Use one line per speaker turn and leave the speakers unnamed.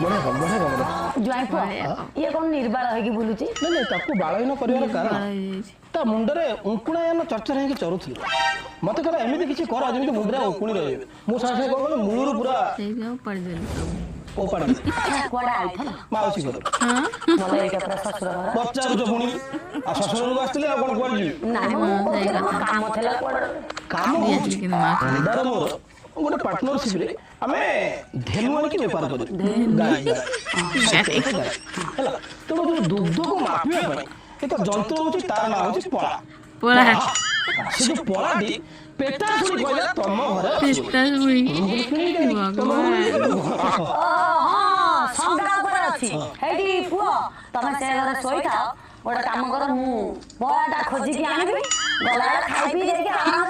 बड़े हम बड़े हम
ज्वाई पुआ ये कौन निर्बाल होगी बुलुची
नहीं ताको बाळहीन करिवार कारण ता मुंडरे उंकुणायन चर्चा है कि चरुथि मते कहला एमिति किछि कर जेमिति मुंडरे उंकुणी रहिबे मो सासे कहले मूलुरु पूरा
पड़ देली
ओ पड़
कोडा आइथला
माउसी घर
मला एक अपना ससुर घर
बच्चा जो पुणी आ ससुर को आस्तिले आ कोन कोन जी
ना काम थला कोड
काम
लेकिन मां
दर मोर गोटे पार्टनरशिप रे आमे धेनु आनी की व्यापार करू गाय हला तो जो दुग्ध को मापिया पय एक जंत्र होची तार ना होची पळा
पोला
से जो पळा दी पेटा सुनी कहला तम घर
पिस्ता हुई
हां संग्राम पर अछि हेडी पुआ तमे से घर सोई था ओडा काम कर मु बळाटा खोजी के आनिबी गला खाई पी जाके आना